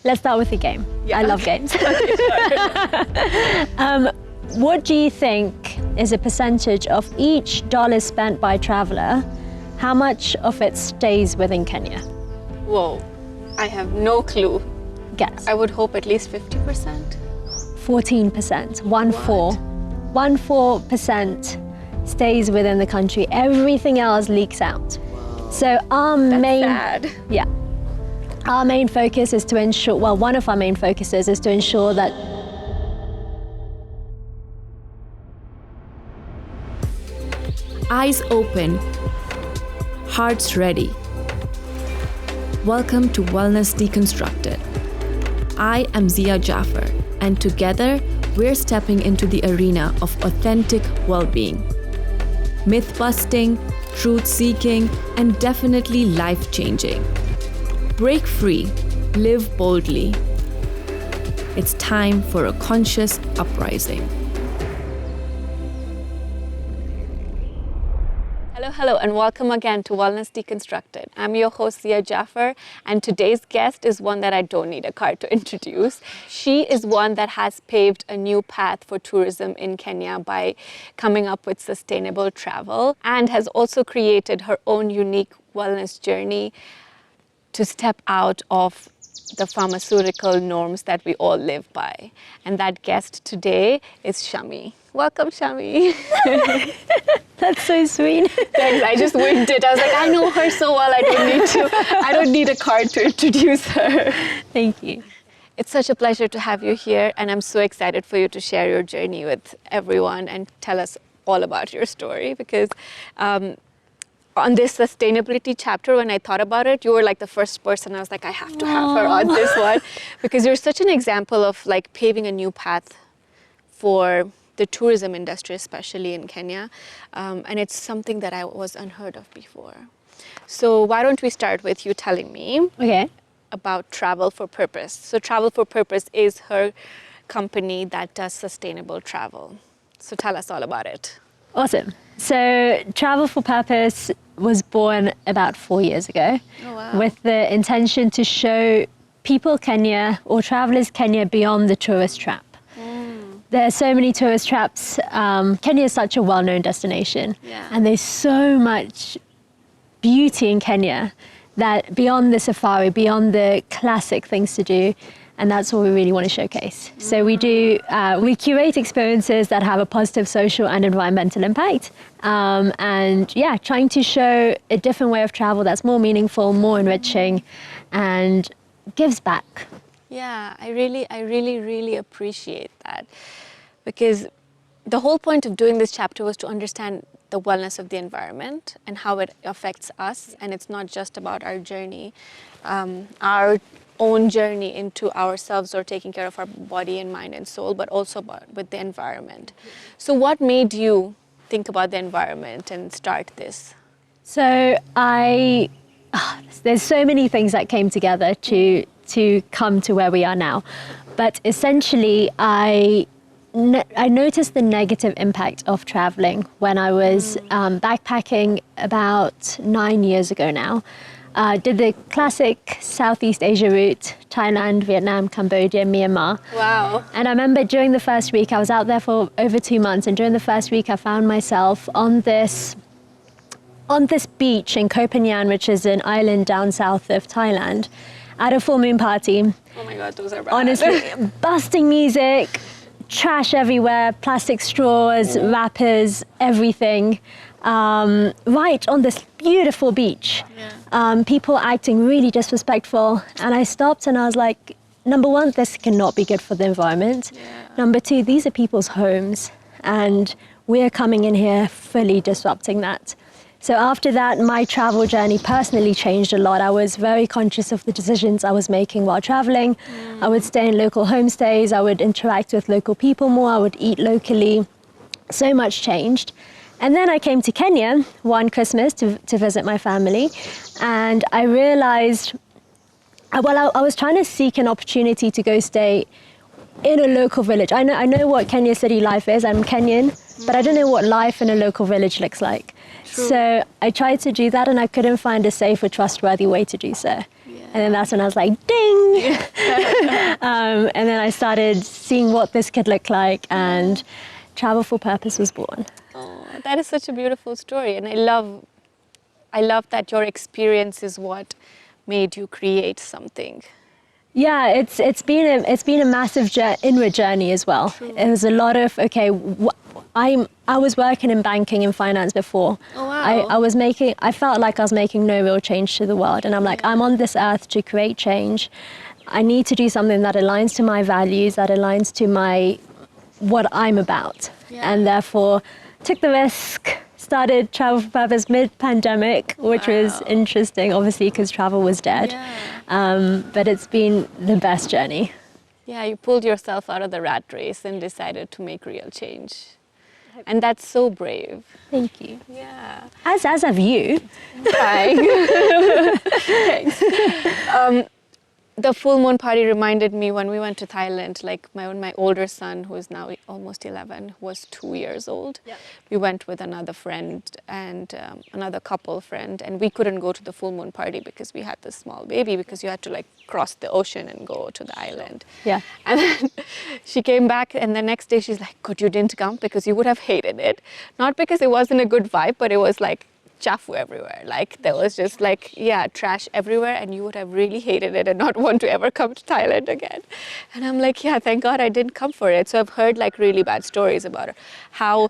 let's start with the game. Yeah, I love games. What do you think is a percentage of each dollar spent by a traveler? How much of it stays within Kenya? Whoa, I have no clue. Guess. I would hope at least 50%. 14%. 14% stays within the country. Everything else leaks out. So our Sad. Yeah. Our main focus is to ensure, well, one of our main focuses is to ensure that eyes open, hearts ready. Welcome to Wellness Deconstructed. I am Zeeya Jaffer, and together we're stepping into the arena of authentic well-being. Myth-busting, truth-seeking, and definitely life-changing. Break free, live boldly. It's time for a conscious uprising. Hello, and welcome again to Wellness Deconstructed. I'm your host, Zeeya Jaffer, and today's guest is one that I don't need a card to introduce. She is one that has paved a new path for tourism in Kenya by coming up with sustainable travel, and has also created her own unique wellness journey to step out of the pharmaceutical norms that we all live by. And that guest today is Shami. Welcome, Shami. that's so sweet. Thanks, I just winged it. I was like, I know her so well, I don't need a card to introduce her. Thank you. It's such a pleasure to have you here, and I'm so excited for you to share your journey with everyone and tell us all about your story, because on this sustainability chapter, when I thought about it, you were like the first person I was like, I have to have her on this one, because you're such an example of like paving a new path for the tourism industry, especially in Kenya. And it's something that I was unheard of before. So why don't we start with you telling me about Travel for Purpose. So Travel for Purpose is her company that does sustainable travel. So tell us all about it. Awesome. So Travel for Purpose was born about 4 years ago. Oh, wow. With the intention to show people Kenya or travelers Kenya beyond the tourist trap. There are so many tourist traps. Kenya is such a well-known destination, and there's so much beauty in Kenya that beyond the safari, beyond the classic things to do, and that's what we really want to showcase. So we curate experiences that have a positive social and environmental impact, and yeah, trying to show a different way of travel that's more meaningful, more enriching, and gives back. Yeah, I really appreciate that, because the whole point of doing this chapter was to understand the wellness of the environment and how it affects us. And it's not just about our journey, our own journey into ourselves or taking care of our body and mind and soul, but also with the environment. So what made you think about the environment and start this? So there's so many things that came together to come to where we are now. But essentially, I noticed the negative impact of traveling when I was backpacking about 9 years ago now. Did the classic Southeast Asia route, Thailand, Vietnam, Cambodia, Myanmar. Wow. And I remember during the first week, I was out there for over 2 months, and during the first week I found myself on this beach in Koh Phangan, which is an island down south of Thailand, at a full moon party. Oh my God, those are bad. Honestly, busting music, trash everywhere, plastic straws, wrappers, everything. Right on this beautiful beach. People acting really disrespectful. And I stopped and I was like, number one, this cannot be good for the environment. Number two, these are people's homes, and we're coming in here fully disrupting that. So after that, my travel journey personally changed a lot. I was very conscious of the decisions I was making while traveling. I would stay in local homestays. I would interact with local people more. I would eat locally. So much changed. And then I came to Kenya one Christmas to visit my family. And I realized, well, I was trying to seek an opportunity to go stay in a local village. I know what Kenya city life is. I'm Kenyan, but I don't know what life in a local village looks like. True. So I tried to do that, and I couldn't find a safe or trustworthy way to do so. And then that's when I was like, ding! And then I started seeing what this could look like, and Travel for Purpose was born. Oh, that is such a beautiful story, and I love that your experience is what made you create something. Yeah, it's been a massive inward journey as well. True. It was a lot of I was working in banking and finance before. Oh, wow. I felt like I was making no real change to the world, and I'm like, I'm on this earth to create change. I need to do something that aligns to my values, that aligns to what I'm about, and therefore took the risk. Started Travel for Purpose mid-pandemic, which was interesting, obviously, because travel was dead. Yeah. But it's been the best journey. Yeah, you pulled yourself out of the rat race and decided to make real change. And that's so brave. Thank you. Yeah. As have you. Trying. Thanks. The full moon party reminded me when we went to Thailand, like when my older son, who is now almost 11, was 2 years old. Yep. We went with another friend and another couple friend, and we couldn't go to the full moon party because we had this small baby, because you had to like cross the ocean and go to the island. Yeah. And then she came back, and the next day she's like, "Good, you didn't come because you would have hated it." Not because it wasn't a good vibe, but it was like chafu everywhere. Like there was just like, trash everywhere, and you would have really hated it and not want to ever come to Thailand again. And I'm like, yeah, thank God I didn't come for it. So I've heard like really bad stories about her.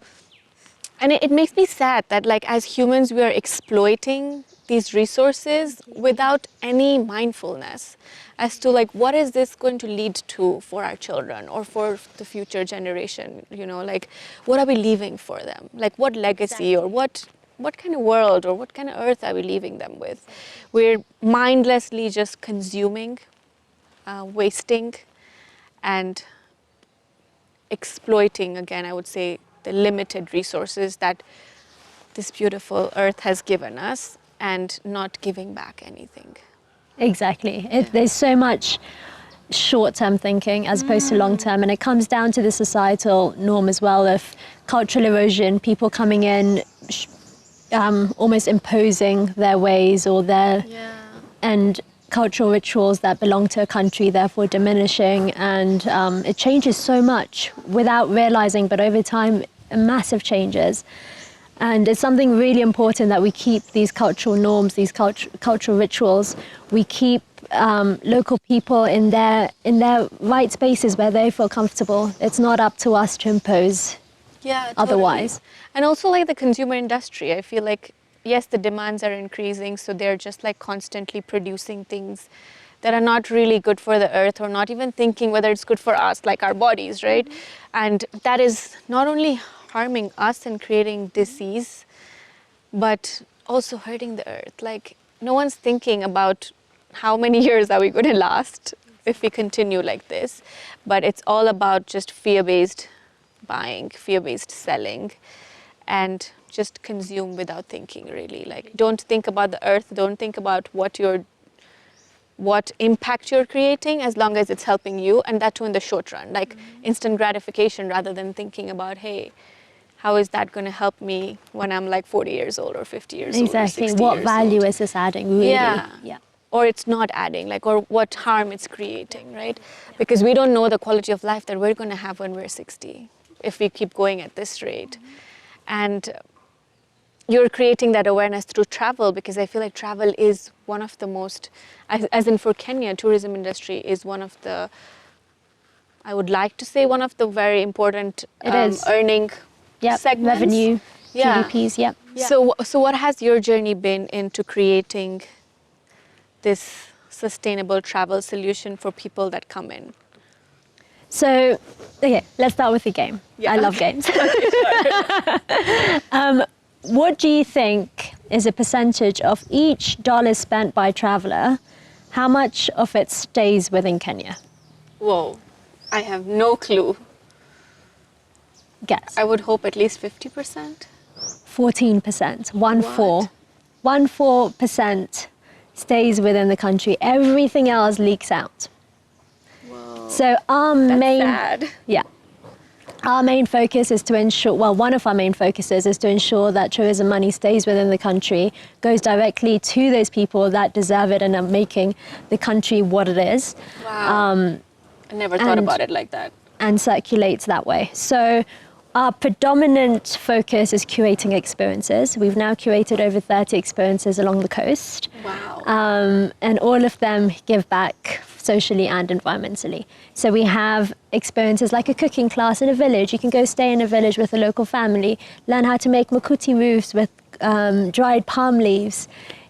And it makes me sad that like as humans, we are exploiting these resources without any mindfulness as to like, what is this going to lead to for our children or for the future generation? You know, like what are we leaving for them? Like what legacy or what kind of world or what kind of earth are we leaving them with? We're mindlessly just consuming, wasting, and exploiting, again, I would say, the limited resources that this beautiful earth has given us and not giving back anything. Exactly. There's so much short-term thinking as opposed to long-term, and it comes down to the societal norm as well of cultural erosion, people coming in, almost imposing their ways or and cultural rituals that belong to a country, therefore diminishing, and it changes so much without realizing, but over time, massive changes. And it's something really important that we keep these cultural norms, these cultural rituals. We keep local people in their right spaces where they feel comfortable. It's not up to us to impose otherwise. And also like the consumer industry, I feel like, yes, the demands are increasing, so they're just like constantly producing things that are not really good for the earth, or not even thinking whether it's good for us, like our bodies, right? And that is not only harming us and creating disease, but also hurting the earth. Like no one's thinking about how many years are we going to last if we continue like this, but it's all about just fear-based buying, fear-based selling, and just consume without thinking, really. Like don't think about the earth, don't think about what impact you're creating, as long as it's helping you, and that too in the short run, like instant gratification, rather than thinking about, hey, how is that going to help me when I'm like 40 years old or 50 years old? Exactly. What value is this adding, really? Yeah. Or it's not adding, like, or what harm it's creating, right? Because we don't know the quality of life that we're going to have when we're 60, if we keep going at this rate. And you're creating that awareness through travel, because I feel like travel is one of the most, as in for Kenya, tourism industry is one of the, I would like to say, one of the very important earning segments. Revenue, GDPs, Yeah. So what has your journey been into creating this sustainable travel solution for people that come in? So, okay, let's start with the game. I love games. What do you think is a percentage of each dollar spent by a traveler? How much of it stays within Kenya? Whoa, I have no clue. Guess. I would hope at least 50%. 14%. 14% stays within the country. Everything else leaks out. Whoa. So our main focus is to ensure, one of our main focuses is to ensure that tourism money stays within the country, goes directly to those people that deserve it and are making the country what it is. Wow. I never thought about it like that. And circulates that way. So our predominant focus is curating experiences. We've now curated over 30 experiences along the coast. Wow. And all of them give back socially and environmentally. So we have experiences like a cooking class in a village. You can go stay in a village with a local family, learn how to make makuti roofs with dried palm leaves.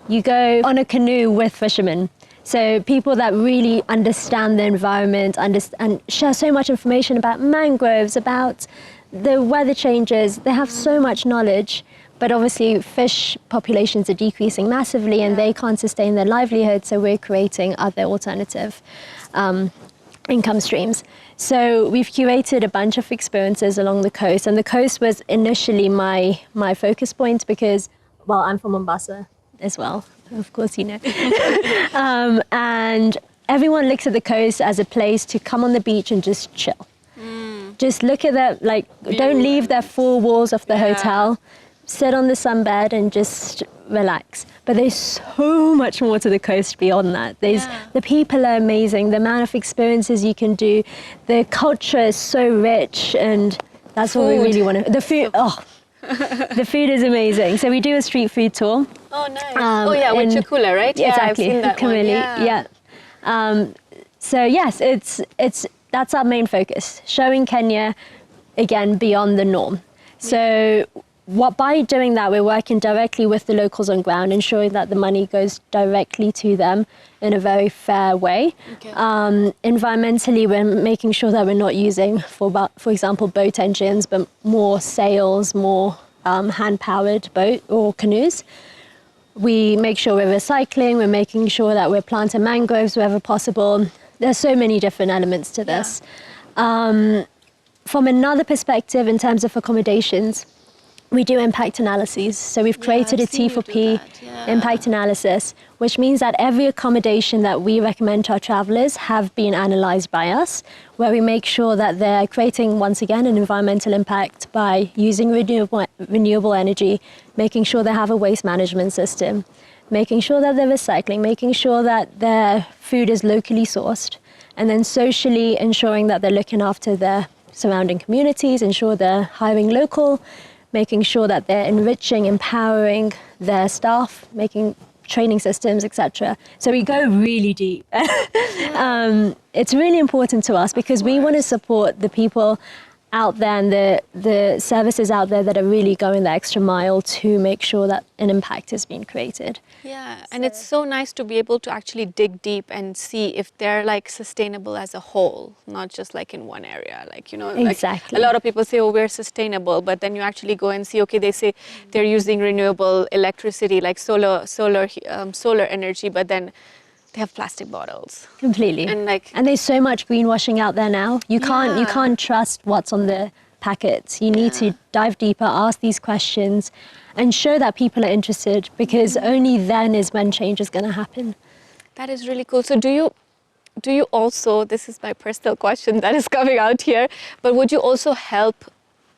You go on a canoe with fishermen. So people that really understand the environment and share so much information about mangroves, about the weather changes. They have so much knowledge, but obviously fish populations are decreasing massively and they can't sustain their livelihood. So we're creating other alternative income streams. So we've curated a bunch of experiences along the coast, and the coast was initially my focus point because, well, I'm from Mombasa as well, of course you know. And everyone looks at the coast as a place to come on the beach and just chill. Just look at that, like, don't leave the four walls of the hotel, sit on the sunbed and just relax. But there's so much more to the coast beyond that. The people are amazing, the amount of experiences you can do, the culture is so rich, and that's what we really want to, the food, the food is amazing. So we do a street food tour. Oh, nice. With Chakula, right? Yeah, exactly. I've seen that one. So yes, that's our main focus, showing Kenya, again, beyond the norm. So by doing that, we're working directly with the locals on ground, ensuring that the money goes directly to them in a very fair way. Okay. Environmentally, we're making sure that we're not using, for example, boat engines, but more sails, more hand-powered boat or canoes. We make sure we're recycling, we're making sure that we're planting mangroves wherever possible. There's so many different elements to this. From another perspective, in terms of accommodations, we do impact analyses. So we've created a T4P impact analysis, which means that every accommodation that we recommend to our travelers have been analyzed by us, where we make sure that they're creating, once again, an environmental impact by using renewable energy, making sure they have a waste management system, making sure that they're recycling, making sure that their food is locally sourced, and then socially ensuring that they're looking after their surrounding communities, ensure they're hiring local, making sure that they're enriching, empowering their staff, making training systems, etc. So we go really deep. It's really important to us because we want to support the people out there and the services out there that are really going the extra mile to make sure that an impact has been created. Yeah, and it's so nice to be able to actually dig deep and see if they're like sustainable as a whole, not just like in one area. Like, you know, exactly. Like a lot of people say, oh, we're sustainable, but then you actually go and see, okay, they say they're using renewable electricity, like solar energy, but then they have plastic bottles. Completely. And there's so much greenwashing out there now. You can't trust what's on the packets. You need to dive deeper, ask these questions, and show that people are interested, because only then is when change is going to happen. That is really cool. So do you also, this is my personal question that is coming out here, but would you also help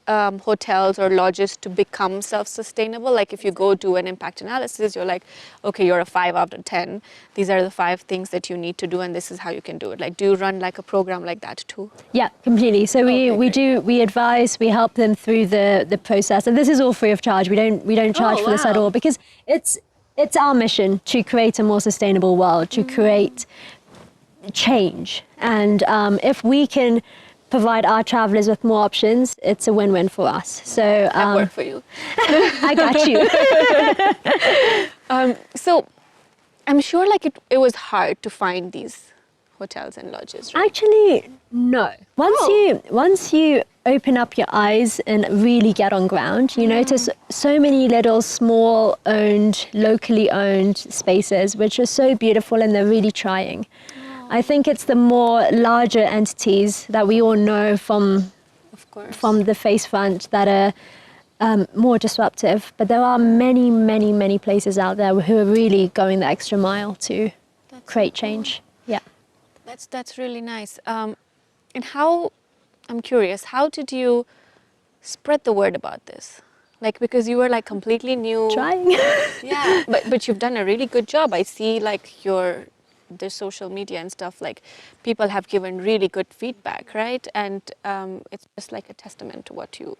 hotels or lodges to become self-sustainable? Like if you go do an impact analysis, you're like, okay, you're a 5 out of 10. These are the 5 things that you need to do, and this is how you can do it. Like, do you run like a program like that too? Yeah, completely. So we advise, we help them through the process, and this is all free of charge. We don't charge for this at all, because it's our mission to create a more sustainable world, to create change, and if we can provide our travelers with more options, it's a win-win for us. So I work for you. I got you. So I'm sure like it was hard to find these hotels and lodges, right? Actually, no. Once you open up your eyes and really get on ground, you notice so many little small owned, locally owned spaces, which are so beautiful, and they're really trying. I think it's the more larger entities that we all know from the face front that are more disruptive. But there are many, many, many places out there who are really going the extra mile to create change. Yeah. That's really nice. And I'm curious, how did you spread the word about this? Like, because you were like completely new. Trying. Yeah, but you've done a really good job. I see like your the social media and stuff, like people have given really good feedback, right? And it's just like a testament to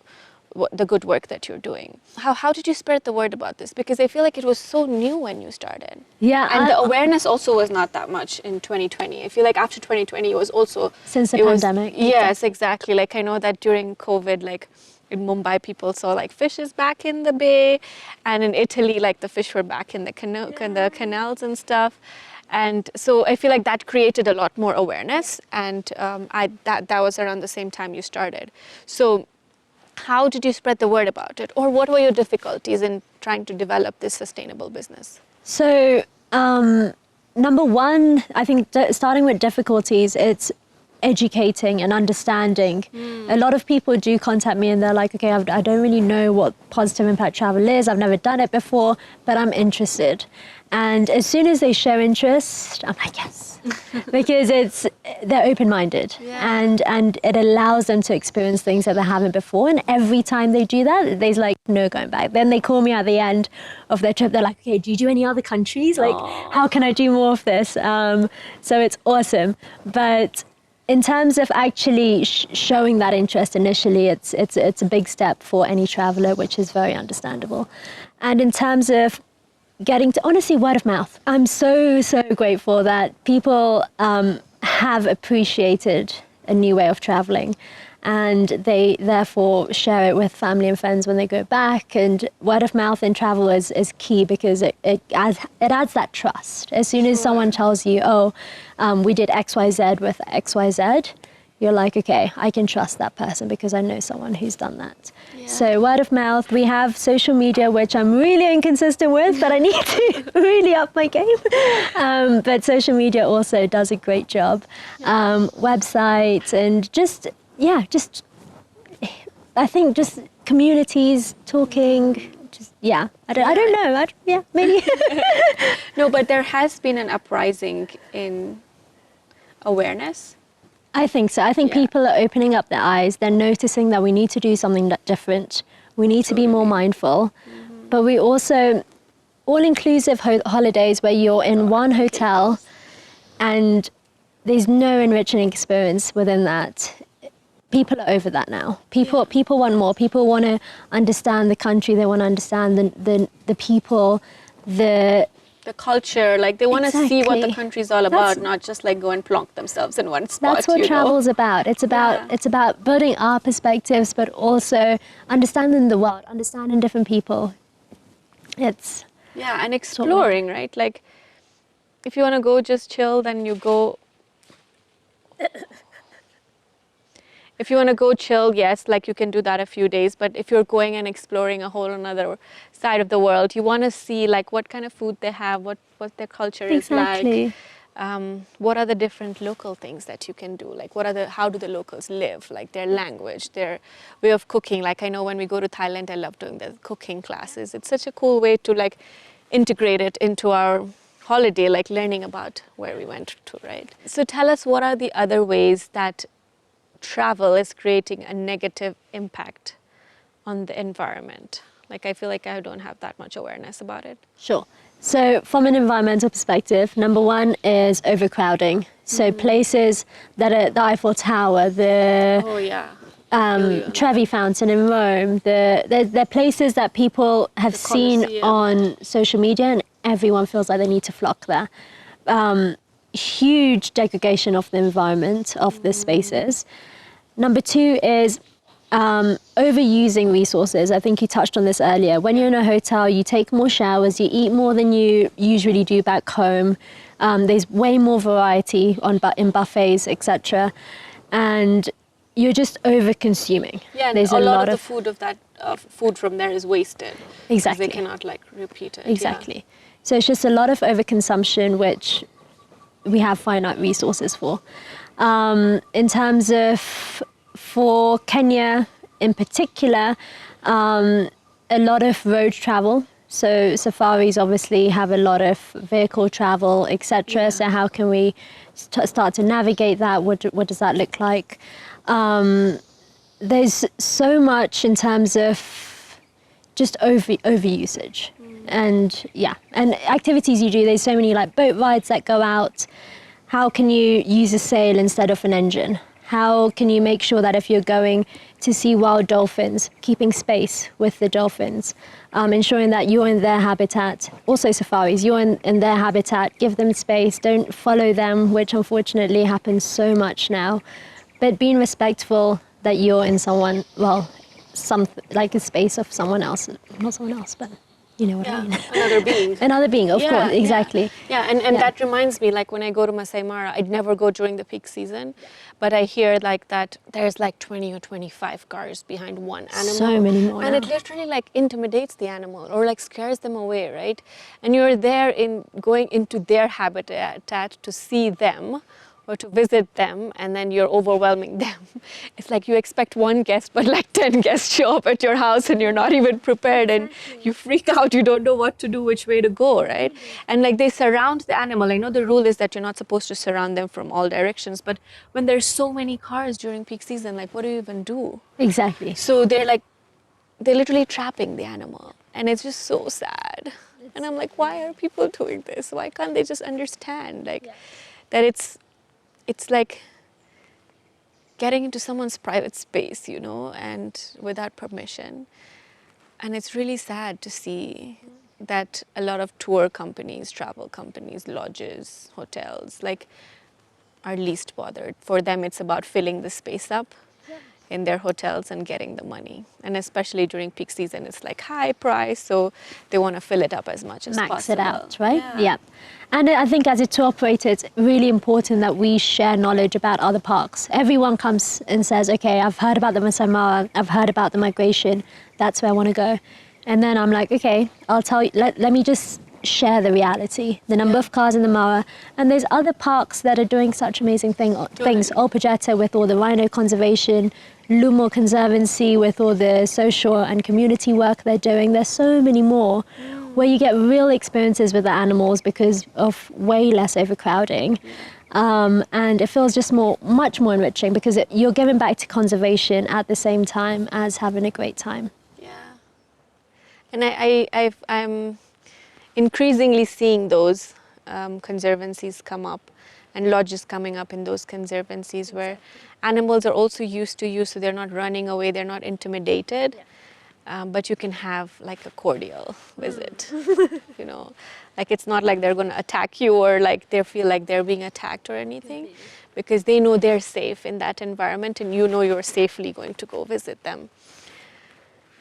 the good work that you're doing. How did you spread the word about this? Because I feel like it was so new when you started. Yeah. And the awareness also was not that much in 2020. I feel like after 2020 it was also... Since the pandemic. Yes, exactly. Like I know that during COVID, like in Mumbai, people saw like fishes back in the bay, and in Italy, like the fish were back in the canals and stuff. And so I feel like that created a lot more awareness, and that was around the same time you started. So how did you spread the word about it? Or what were your difficulties in trying to develop this sustainable business? So, number one, I think starting with difficulties, it's educating and understanding. A lot of people do contact me and they're like, okay, I don't really know what positive impact travel is. I've never done it before, but I'm interested. And as soon as they show interest, I'm like, yes, because they're open-minded, and it allows them to experience things that they haven't before. And every time they do that, there's like no going back. Then they call me at the end of their trip. They're like, okay, do you do any other countries? Like, how can I do more of this? So it's awesome. But in terms of actually showing that interest initially, it's a big step for any traveler, which is very understandable. And in terms of getting to, honestly, word of mouth. I'm so grateful that people have appreciated a new way of traveling, and they therefore share it with family and friends when they go back. And word of mouth in travel is key, because it adds that trust. As soon as someone tells you, we did XYZ with XYZ, you're like, okay, I can trust that person because I know someone who's done that. Yeah. So word of mouth. We have social media, which I'm really inconsistent with, but I need to really up my game. But social media also does a great job. Websites and I think just communities talking. I don't know. Maybe. No, but there has been an uprising in awareness. I think so. I think people are opening up their eyes. They're noticing that we need to do something different. We need to be more mindful. But we also, all-inclusive holidays where you're in one hotel and there's no enriching experience within that. People are over that now. People want more. People want to understand the country. They want to understand the people, the culture, like they want to see what the country's all about, not just like go and plonk themselves in one spot. That's what travel's about. It's about building our perspectives, but also understanding the world, understanding different people. And exploring, right? Like if you want to go just chill, then you go. If you want to go chill, yes, like you can do that a few days. But if you're going and exploring a whole another side of the world, you want to see like what kind of food they have, what their culture is like. What are the different local things that you can do? Like how do the locals live? Like their language, their way of cooking. Like I know when we go to Thailand, I love doing the cooking classes. It's such a cool way to like integrate it into our holiday, like learning about where we went to, right? So tell us, what are the other ways that travel is creating a negative impact on the environment? Like I feel like I don't have that much awareness about it. Sure. So from an environmental perspective, number one is overcrowding. So places that are the Eiffel Tower, the Trevi Fountain in Rome, they're places that people have seen on social media and everyone feels like they need to flock there. Huge degradation of the environment, of the spaces. Number two is overusing resources. I think you touched on this earlier. When you're in a hotel, you take more showers, you eat more than you usually do back home. There's way more variety in buffets, etc. And you're just over-consuming. Yeah, and a lot of the food from there is wasted. Exactly. They cannot like repeat it. Exactly. Yeah. So it's just a lot of overconsumption, which we have finite resources for. In terms of, for Kenya in particular, a lot of road travel. So safaris obviously have a lot of vehicle travel, etc. Yeah. So how can we start to navigate that? What does that look like? There's so much in terms of just overusage. And and activities you do, there's so many like boat rides that go out. How can you use a sail instead of an engine? How can you make sure that if you're going to see wild dolphins, keeping space with the dolphins, ensuring that you're in their habitat, also safaris, you're in their habitat, give them space, don't follow them, which unfortunately happens so much now, but being respectful that you're in like a space of someone else, not someone else, but you know what I mean. Another being. Another being, of course, exactly. And that reminds me, like when I go to Masai Mara, I'd never go during the peak season, but I hear like that there's like 20 or 25 cars behind one animal. So many more and now. it literally like intimidates the animal or like scares them away, right? And you're there going into their habitat to see them or to visit them, and then you're overwhelming them. It's like you expect one guest, but like 10 guests show up at your house and you're not even prepared, and you freak out, you don't know what to do, which way to go, right? And like they surround the animal. I know the rule is that you're not supposed to surround them from all directions, but when there's so many cars during peak season, like what do you even do? Exactly. So they're literally trapping the animal, and it's just so sad. And I'm like, why are people doing this? Why can't they just understand that it's like getting into someone's private space, you know, and without permission. And it's really sad to see that a lot of tour companies, travel companies, lodges, hotels, like are least bothered. For them, it's about filling the space up in their hotels and getting the money. And especially during peak season, it's like high price, so they want to fill it up as much as possible. Max it out, right? Yeah. And I think as a tour operator, it's really important that we share knowledge about other parks. Everyone comes and says, okay, I've heard about the Masai Mara, I've heard about the migration, that's where I want to go. And then I'm like, okay, I'll tell you, let me just share the reality, the number of cars in the Mara. And there's other parks that are doing such amazing things. Opajeta with all the rhino conservation, Lumo Conservancy with all the social and community work they're doing. There's so many more where you get real experiences with the animals because of way less overcrowding. And it feels just much more enriching because you're giving back to conservation at the same time as having a great time. Yeah. And I'm increasingly seeing those conservancies come up and lodges coming up in those conservancies where animals are also used to you, so they're not running away, they're not intimidated, but you can have like a cordial visit, you know, like it's not like they're going to attack you or like they feel like they're being attacked or anything, because they know they're safe in that environment and you know you're safely going to go visit them.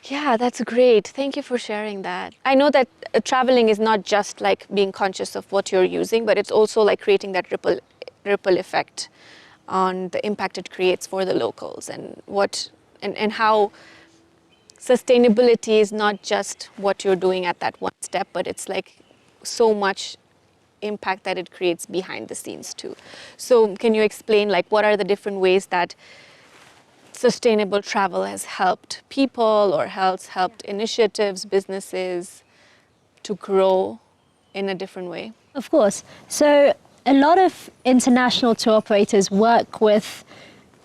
Yeah, that's great. Thank you for sharing that. I know that traveling is not just like being conscious of what you're using, but it's also like creating that ripple effect on the impact it creates for the locals and how sustainability is not just what you're doing at that one step, but it's like so much impact that it creates behind the scenes too. So can you explain like what are the different ways that sustainable travel has helped people or has helped initiatives, businesses to grow in a different way? Of course. So a lot of international tour operators work with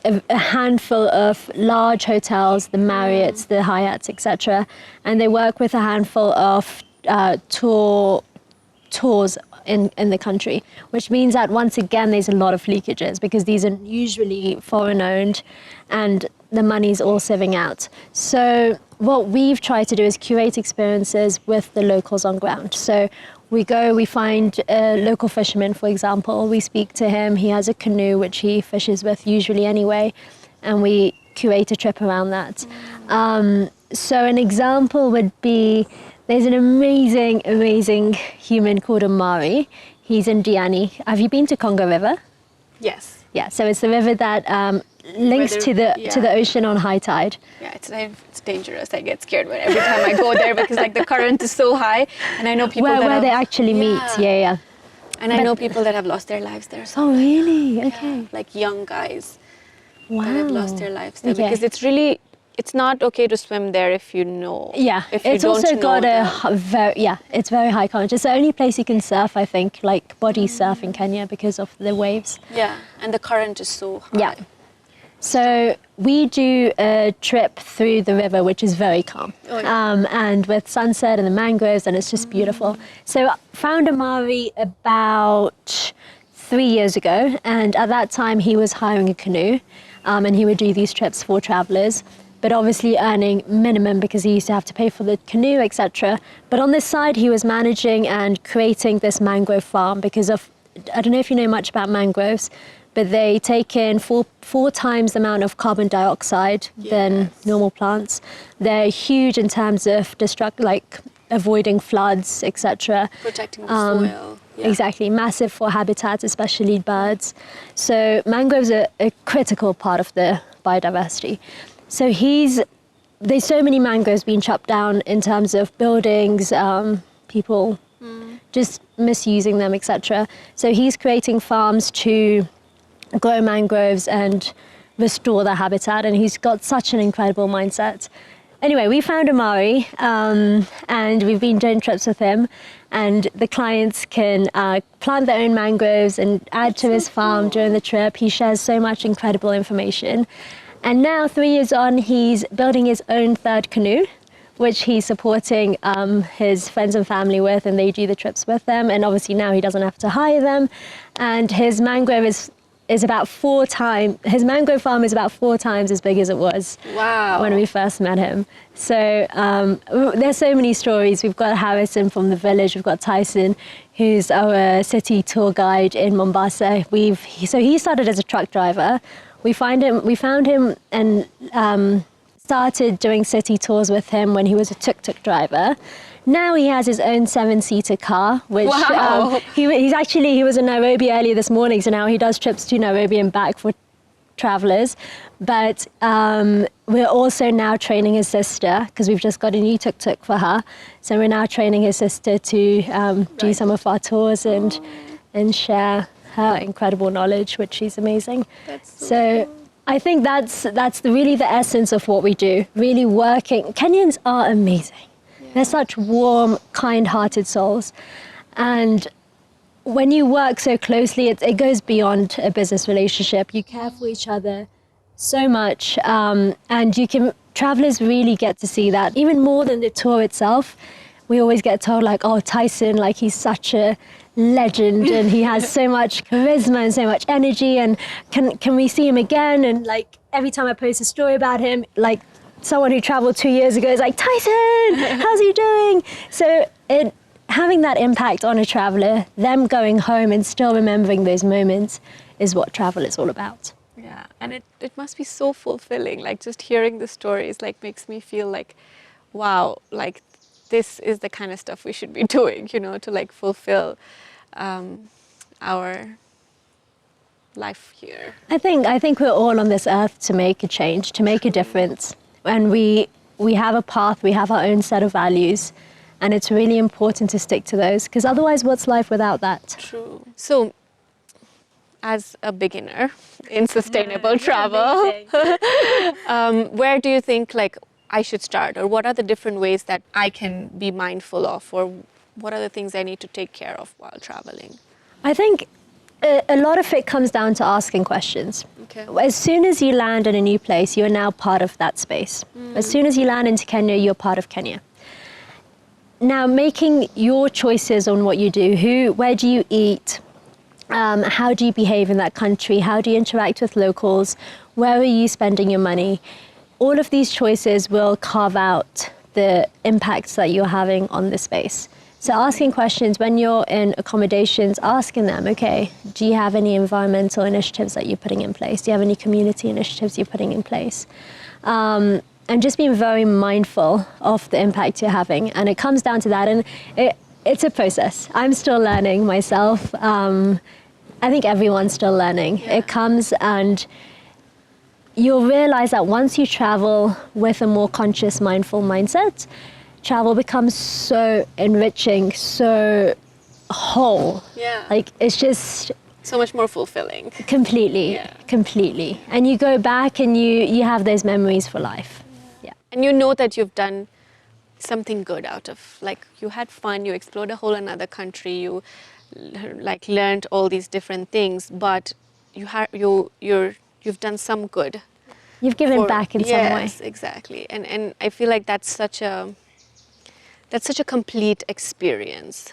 a handful of large hotels, the Marriotts, the Hyatts, etc. And they work with a handful of tours in the country, which means that once again there's a lot of leakages because these are usually foreign owned and the money's all sieving out. So what we've tried to do is curate experiences with the locals on ground. So we find a local fisherman, for example, we speak to him, he has a canoe which he fishes with usually anyway, and we curate a trip around that. So an example would be, there's an amazing human called Omari. He's in Diani. Have you been to Congo River? Yes. Yeah, so it's the river that links to the ocean on high tide. Yeah, it's dangerous. I get scared every time I go there because like the current is so high, and I know people where they actually meet. Yeah. And I know people that have lost their lives there. So oh really? Okay. Like young guys that have lost their lives there because it's not okay to swim there if you know. Yeah, if you it's don't also know got them. it's very high current. It's the only place you can surf, I think, like body surf in Kenya because of the waves. Yeah, and the current is so high. Yeah. So we do a trip through the river, which is very calm, and with sunset and the mangroves, and it's just beautiful. So I found Amari about 3 years ago, and at that time he was hiring a canoe, and he would do these trips for travelers, but obviously earning minimum because he used to have to pay for the canoe, etc. But on this side, he was managing and creating this mangrove farm because of, I don't know if you know much about mangroves, but they take in four times the amount of carbon dioxide than normal plants. They're huge in terms of avoiding floods, etc. Protecting the soil. Exactly, massive for habitats, especially birds. So mangroves are a critical part of the biodiversity. So there's so many mangroves being chopped down in terms of buildings, people just misusing them, etc. So he's creating farms to grow mangroves and restore their habitat, and he's got such an incredible mindset. Anyway, we found Amari, and we've been doing trips with him, and the clients can plant their own mangroves and add to his farm during the trip. He shares so much incredible information. And now, 3 years on, he's building his own third canoe, which he's supporting his friends and family with, and they do the trips with them. And obviously now he doesn't have to hire them. And his mangrove his mangrove farm is about 4 times as big as it was when we first met him. So there's so many stories. We've got Harrison from the village. We've got Tyson, who's our city tour guide in Mombasa. So he started as a truck driver. We found him and started doing city tours with him when he was a tuk-tuk driver. Now he has his own 7-seater car, which he was in Nairobi earlier this morning, so now he does trips to Nairobi and back for travelers. But we're also now training his sister, because we've just got a new tuk-tuk for her. So we're now training his sister to do some of our tours and share her incredible knowledge, which is amazing. So I think that's really the essence of what we do, really working. Kenyans are amazing. They're such warm, kind-hearted souls. And when you work so closely, it goes beyond a business relationship. You care for each other so much. And travelers really get to see that, even more than the tour itself. We always get told, like, oh, Tyson, like, he's such a legend and he has so much charisma and so much energy, and can we see him again? And like every time I post a story about him, like someone who traveled 2 years ago is like, Tyson, how's he doing? So having that impact on a traveler, them going home and still remembering those moments, is what travel is all about. Yeah, and it must be so fulfilling. Like just hearing the stories like makes me feel like, wow, like this is the kind of stuff we should be doing, you know, to like fulfill our life here. I think we're all on this earth to make a change, to make a difference. And we have a path, we have our own set of values, and it's really important to stick to those, because otherwise what's life without that? True. So as a beginner in sustainable travel, where do you think like I should start, or what are the different ways that I can be mindful of, or what are the things I need to take care of while traveling? I think a lot of it comes down to asking questions. Okay. As soon as you land in a new place, you're now part of that space. As soon as you land into Kenya, you're part of Kenya. Now, making your choices on what you do, where do you eat, how do you behave in that country, how do you interact with locals, where are you spending your money? All of these choices will carve out the impacts that you're having on the space. So asking questions when you're in accommodations, asking them, okay, do you have any environmental initiatives that you're putting in place? Do you have any community initiatives you're putting in place? And just being very mindful of the impact you're having. And it comes down to that. And it's a process. I'm still learning myself. I think everyone's still learning. Yeah. It comes, and you'll realize that once you travel with a more conscious, mindful mindset, travel becomes so enriching, so whole. Yeah. Like it's just so much more fulfilling. Completely. And you go back and you have those memories for life. Yeah. And you know that you've done something good out of, like you had fun, you explored a whole another country, you like learned all these different things, but you're you've done some good. You've given back in some way. Yes, exactly. And I feel like that's such a complete experience.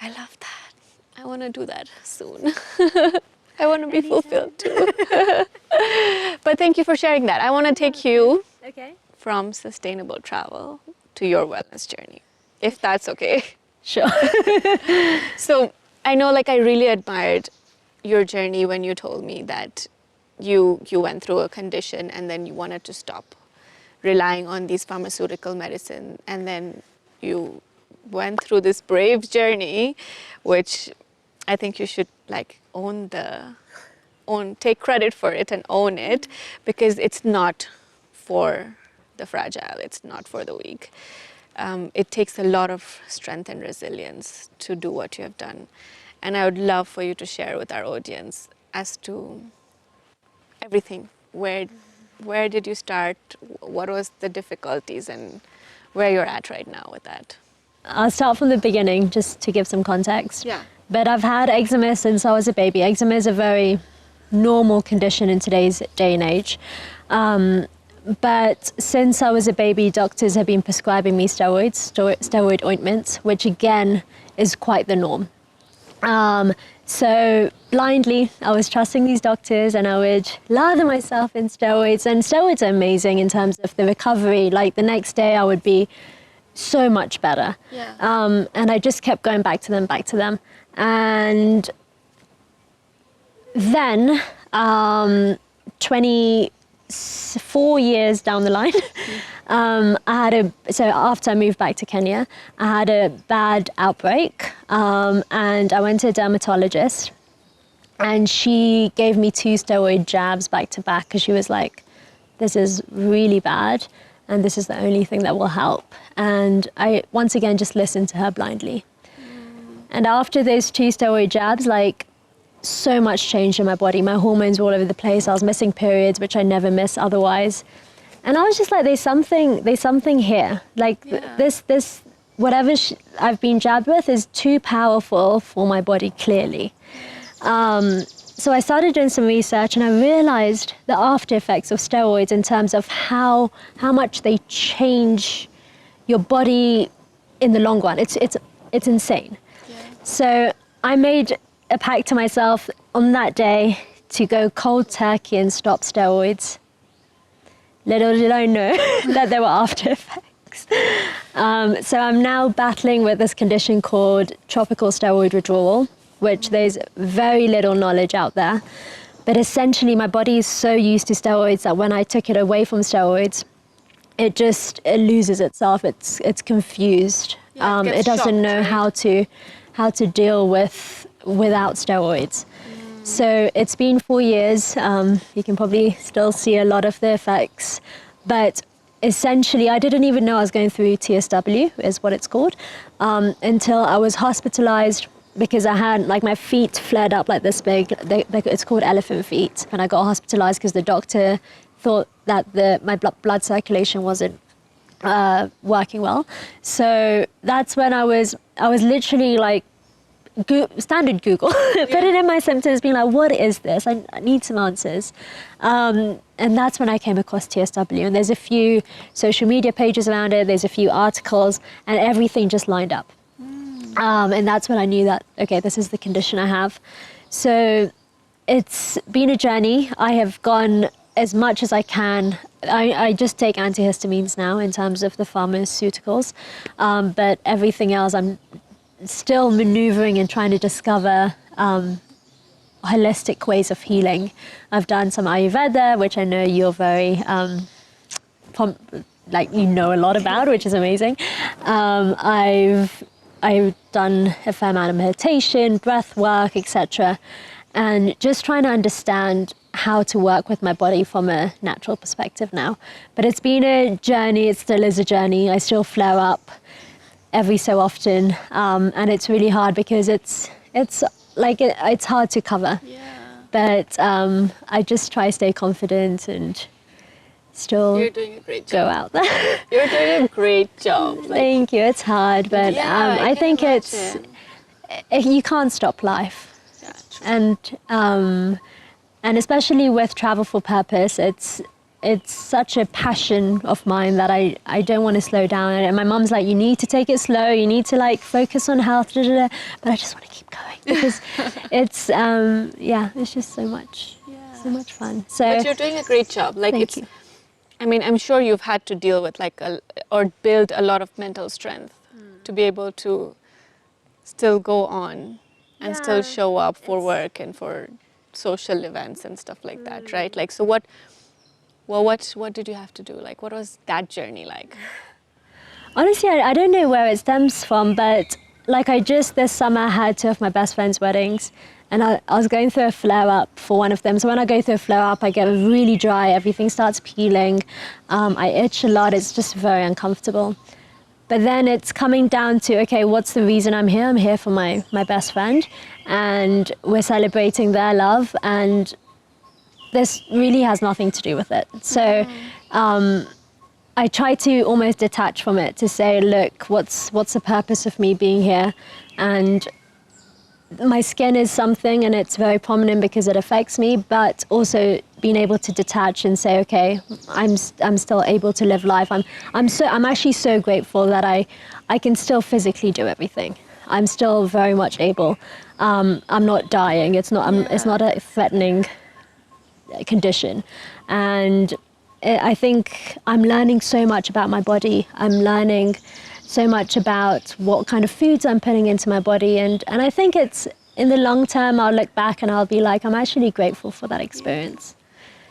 I love that. I want to do that soon. I want to be fulfilled too. But thank you for sharing that. I want to take you from sustainable travel to your wellness journey, if that's okay. Sure. So I know, like, I really admired your journey when you told me that you went through a condition and then you wanted to stop relying on these pharmaceutical medicine, and then you went through this brave journey, which I think you should like take credit for it and own it, because it's not for the fragile, it's not for the weak. It takes a lot of strength and resilience to do what you have done. And I would love for you to share with our audience as to everything. Where did you start? What was the difficulties, and where you're at right now with that? I'll start from the beginning just to give some context. Yeah. But I've had eczema since I was a baby. Eczema is a very normal condition in today's day and age. But since I was a baby, doctors have been prescribing me steroid ointments, which again is quite the norm. So blindly, I was trusting these doctors and I would lather myself in steroids. And steroids are amazing in terms of the recovery. Like the next day I would be so much better. Yeah. And I just kept going back to them. And then 24 years down the line, so after I moved back to Kenya, I had a bad outbreak, and I went to a dermatologist, and she gave me 2 steroid jabs back to back, because she was like, this is really bad, and this is the only thing that will help. And I, once again, just listened to her blindly. And after those 2 steroid jabs, like, so much changed in my body. My hormones were all over the place. I was missing periods, which I never miss otherwise. And I was just like, there's something here. Like this, whatever I've been jabbed with is too powerful for my body, clearly. So I started doing some research, and I realized the after effects of steroids in terms of how much they change your body in the long run. It's insane. Yeah. So I made a pact to myself on that day to go cold turkey and stop steroids. Little did I know that there were after effects. So I'm now battling with this condition called Topical steroid withdrawal, which there's very little knowledge out there. But essentially my body is so used to steroids that when I took it away from steroids, it loses itself. It's confused. Yeah, it doesn't shocked, know right? how to deal without steroids. So it's been 4 years. You can probably still see a lot of the effects, but essentially I didn't even know I was going through TSW, is what it's called, until I was hospitalized, because I had, like, my feet flared up like this big. It's called elephant feet. And I got hospitalized because the doctor thought that my blood circulation wasn't working well. So that's when I was literally like, standard Google, put it in my symptoms, being like, what is this? I need some answers. And that's when I came across TSW. And there's a few social media pages around it, there's a few articles, and everything just lined up. And that's when I knew that, okay, this is the condition I have. So it's been a journey. I have gone as much as I can. I just take antihistamines now in terms of the pharmaceuticals, but everything else I'm still maneuvering and trying to discover holistic ways of healing. I've done some Ayurveda, which I know you're very, you know a lot about, which is amazing. I've done a fair amount of meditation, breath work, etc. And just trying to understand how to work with my body from a natural perspective now. But it's been a journey, it still is a journey. I still flare up every so often, and it's really hard because it's hard to cover. Yeah. But I just try to stay confident and still You're doing a great go job. out there. You're doing a great job. Thank you. It's hard, but yeah, I think you can't stop life. Yeah, true. And And especially with travel for purpose, it's such a passion of mine that I don't want to slow down. And my mom's like, you need to take it slow, you need to like focus on health, but I just want to keep going because it's it's just so much fun. So But you're doing a great job. Like Thank you. I mean, I'm sure you've had to deal with or build a lot of mental strength to be able to still go on and still show up for work and for social events and stuff like that, right? Like, so what did you have to do? Like, what was that journey like? Honestly, I don't know where it stems from, but like this summer I had two of my best friends' weddings, and I was going through a flare-up for one of them. So when I go through a flare-up, I get really dry, everything starts peeling, I itch a lot, it's just very uncomfortable. But then it's coming down to, okay, what's the reason I'm here? I'm here for my best friend, and we're celebrating their love, and this really has nothing to do with it. So I try to almost detach from it to say, look, what's the purpose of me being here? And my skin is something, and it's very prominent because it affects me, but also being able to detach and say, okay, I'm still able to live life. I'm actually so grateful that I can still physically do everything. I'm still very much able. I'm not dying. It's not a threatening condition, and I think I'm learning so much about my body. I'm learning so much about what kind of foods I'm putting into my body, and I think it's in the long term I'll look back and I'll be like, I'm actually grateful for that experience.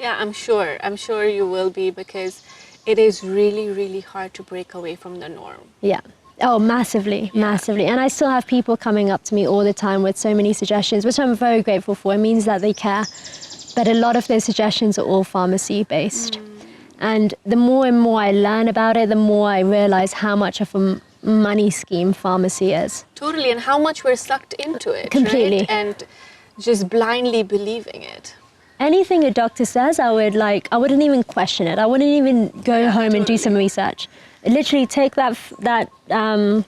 Yeah, I'm sure you will be, because it is really, really hard to break away from the norm. Yeah. Oh, massively. And I still have people coming up to me all the time with so many suggestions, which I'm very grateful for. It means that they care. But a lot of those suggestions are all pharmacy based. And the more and more I learn about it, the more I realize how much of a money scheme pharmacy is. Totally, and how much we're sucked into it. Completely. Right? And just blindly believing it. Anything a doctor says, I wouldn't even question it. I wouldn't even go home and do some research. Literally take that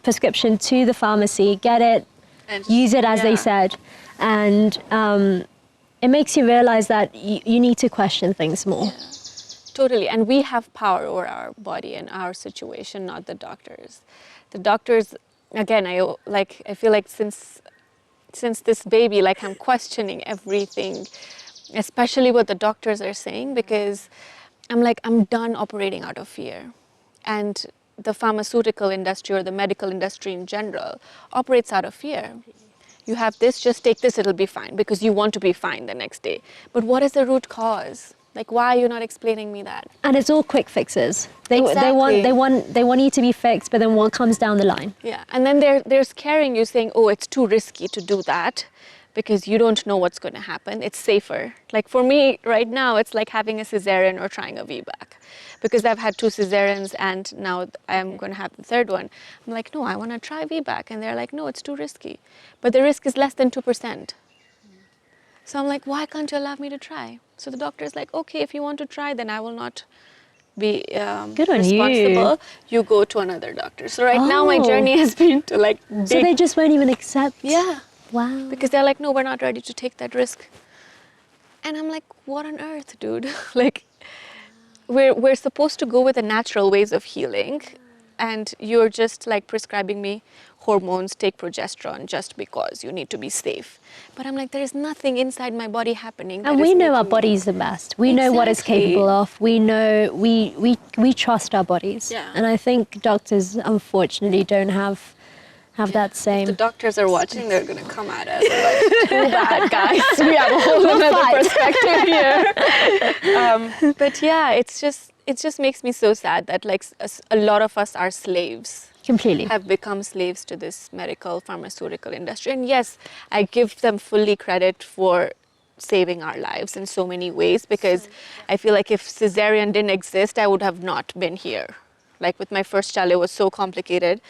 prescription to the pharmacy, get it, And use it as they said. And it makes you realize that you need to question things more. Yeah. Totally, and we have power over our body and our situation, not the doctors. The doctors, again, I feel like since this baby, like I'm questioning everything, especially what the doctors are saying, because I'm done operating out of fear. And the pharmaceutical industry or the medical industry in general operates out of fear. You have this, just take this, it'll be fine, because you want to be fine the next day. But what is the root cause? Like, why are you not explaining me that? And it's all quick fixes. They Exactly. want you to be fixed, but then what comes down the line? Yeah, and then they're scaring you, saying, oh, it's too risky to do that because you don't know what's going to happen. It's safer. Like for me right now, it's like having a cesarean or trying a VBAC, because I've had 2 cesareans and now I'm going to have the 3rd one. I'm like, no, I want to try VBAC. And they're like, no, it's too risky. But the risk is less than 2%. So I'm like, why can't you allow me to try? So the doctor is like, okay, if you want to try, then I will not be Good on responsible. You go to another doctor. So right now my journey has been to like... So they just won't even accept? Yeah. Wow. Because they're like, no, we're not ready to take that risk. And I'm like, what on earth, dude? Like, we're supposed to go with the natural ways of healing, and you're just like prescribing me hormones, take progesterone just because you need to be safe. But I'm like, there is nothing inside my body happening. And we know our bodies the best. We know what it's capable of. We know, we trust our bodies. Yeah. And I think doctors, unfortunately, don't have that same... The doctors are watching, they're going to come at us. Like, too bad, guys. We have a whole other perspective here. But yeah, it just makes me so sad that like a lot of us are slaves. Completely. Have become slaves to this medical pharmaceutical industry. And yes, I give them fully credit for saving our lives in so many ways, because I feel like if cesarean didn't exist, I would have not been here. Like with my first child, it was so complicated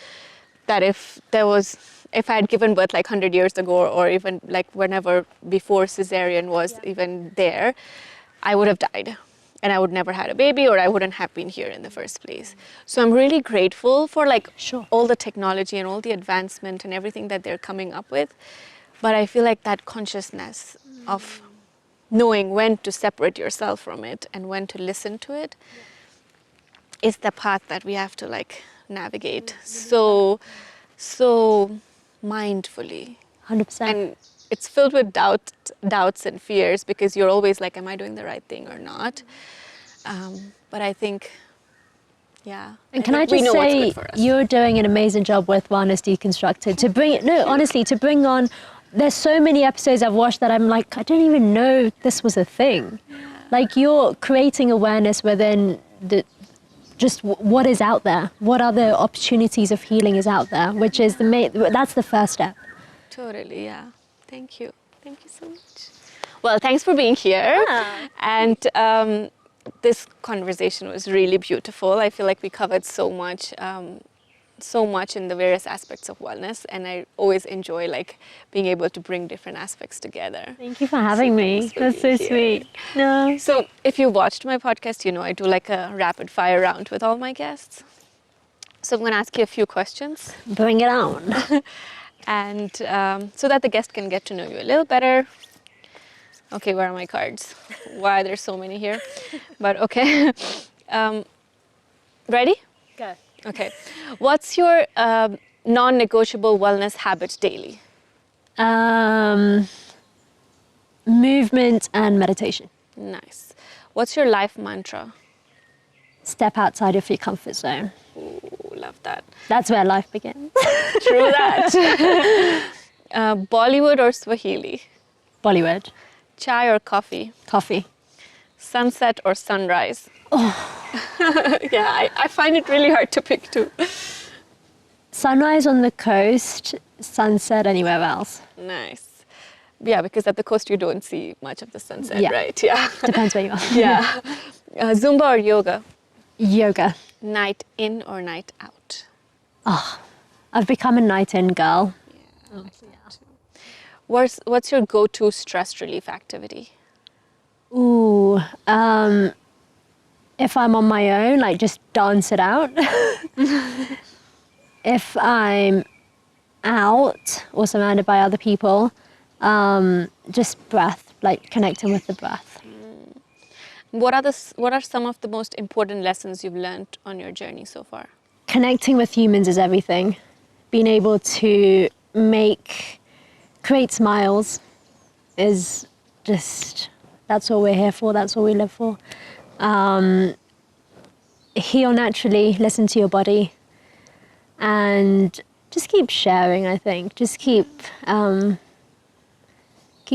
that if I had given birth like 100 years ago, or even like whenever before cesarean was even there, I would have died. And I would never had a baby, or I wouldn't have been here in the first place. So I'm really grateful for like all the technology and all the advancement and everything that they're coming up with. But I feel like that consciousness of knowing when to separate yourself from it and when to listen to it is the path that we have to like navigate so mindfully. 100%. And it's filled with doubts and fears because you're always like, am I doing the right thing or not? But I think, yeah. And can I just say, you're doing an amazing job with Wellness Deconstructed to bring on, there's so many episodes I've watched that I'm like, I didn't even know this was a thing. Yeah. Like you're creating awareness within just what is out there, what other opportunities of healing is out there, which is that's the first step. Totally, yeah. Thank you so much. Well, thanks for being here. Yeah. And this conversation was really beautiful. I feel like we covered so much in the various aspects of wellness, and I always enjoy like being able to bring different aspects together. Thank you for having me. That's so sweet. No. So if you watched my podcast, you know I do like a rapid fire round with all my guests. So I'm going to ask you a few questions. Bring it on. And so that the guest can get to know you a little better. Okay, where are my cards? Why there's so many here? But okay. Ready? Go. Okay. What's your non-negotiable wellness habit daily? Movement and meditation. Nice. What's your life mantra? Step outside of your comfort zone. Ooh, love that. That's where life begins. True that. Bollywood or Swahili? Bollywood. Chai or coffee? Coffee. Sunset or sunrise? Oh. Yeah, I find it really hard to pick two. Sunrise on the coast, sunset anywhere else. Nice. Yeah, because at the coast you don't see much of the sunset, yeah. right? Yeah. Depends where you are. Yeah. Zumba or yoga? Yoga. Night in or night out? Oh, I've become a night in girl. Yeah. Oh, yeah. What's your go-to stress relief activity? Ooh, if I'm on my own, like just dance it out. If I'm out or surrounded by other people, just breath, like connecting with the breath. What are some of the most important lessons you've learned on your journey so far? Connecting with humans is everything. Being able to create smiles is just, that's all we're here for, that's all we live for. Heal naturally, listen to your body, and just keep sharing, I think. Just keep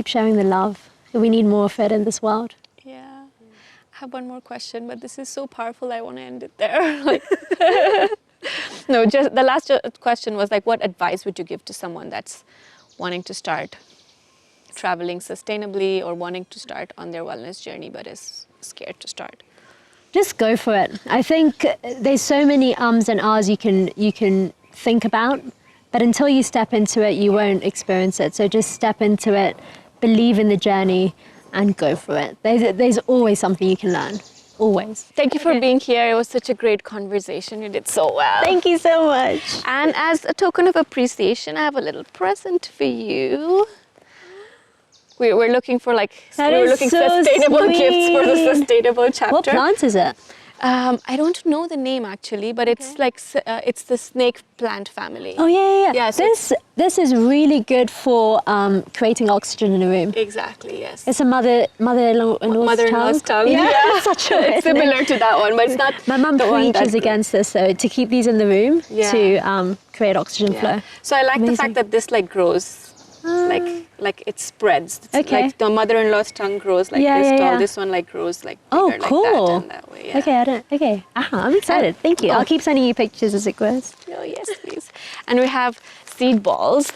sharing the love. We need more of it in this world. Yeah. I have one more question, but this is so powerful, I want to end it there. Like, no, just the last question was like, what advice would you give to someone that's wanting to start traveling sustainably or wanting to start on their wellness journey but is scared to start? Just go for it. I think there's so many ums and ahs you can think about, but until you step into it, you won't experience it. So just step into it, believe in the journey, and go for it. There's always something you can learn. Always. Thank you for being here. It was such a great conversation. You did so well. Thank you so much. And as a token of appreciation, I have a little present for you. We're looking for sustainable gifts for the sustainable chapter. What plant is it? I don't know the name actually, but it's it's the snake plant family. Oh yeah. Yes, this is really good for creating oxygen in a room. Exactly. Yes. It's a mother-in-law's tongue. Yeah, Such it's similar to that one, but it's not. My mum preaches against this, so to keep these in the room to create oxygen flow. So I like the fact that this grows. Like it spreads. It's like the mother-in-law's tongue grows like this tall. This one grows bigger cool. like that and that way. Okay. I'm excited. Thank you. I'll keep sending you pictures as it grows. Oh yes, please. And we have seed balls.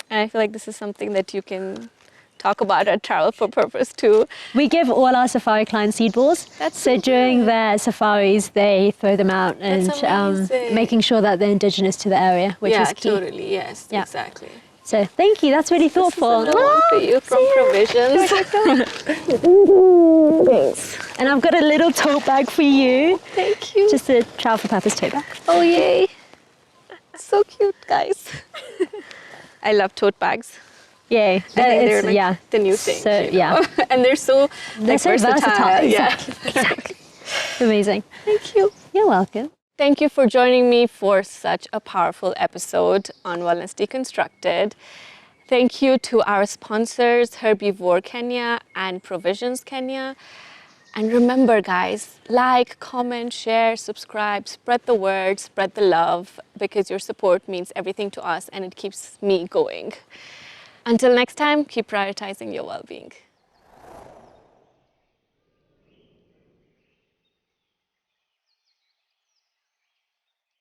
And I feel like this is something that you can talk about at Travel for Purpose too. We give all our safari clients seed balls. So during their safaris, they throw them out and making sure that they're indigenous to the area, which is key. Yeah, totally. Yes, exactly. So thank you, that's really thoughtful. This is one for you from Provisions. Thanks. And I've got a little tote bag for you. Thank you. Just a Travel for Purpose tote bag. Oh yay. So cute, guys. I love tote bags. Yeah, I think they're like yeah. the new thing. So, you know? yeah. And they're so They're so versatile. Yeah. Exactly. Amazing. Thank you. You're welcome. Thank you for joining me for such a powerful episode on Wellness Deconstructed. Thank you to our sponsors, Herbivore Kenya and Provisions Kenya. And remember, guys, like, comment, share, subscribe, spread the word, spread the love, because your support means everything to us and it keeps me going. Until next time, keep prioritizing your well-being.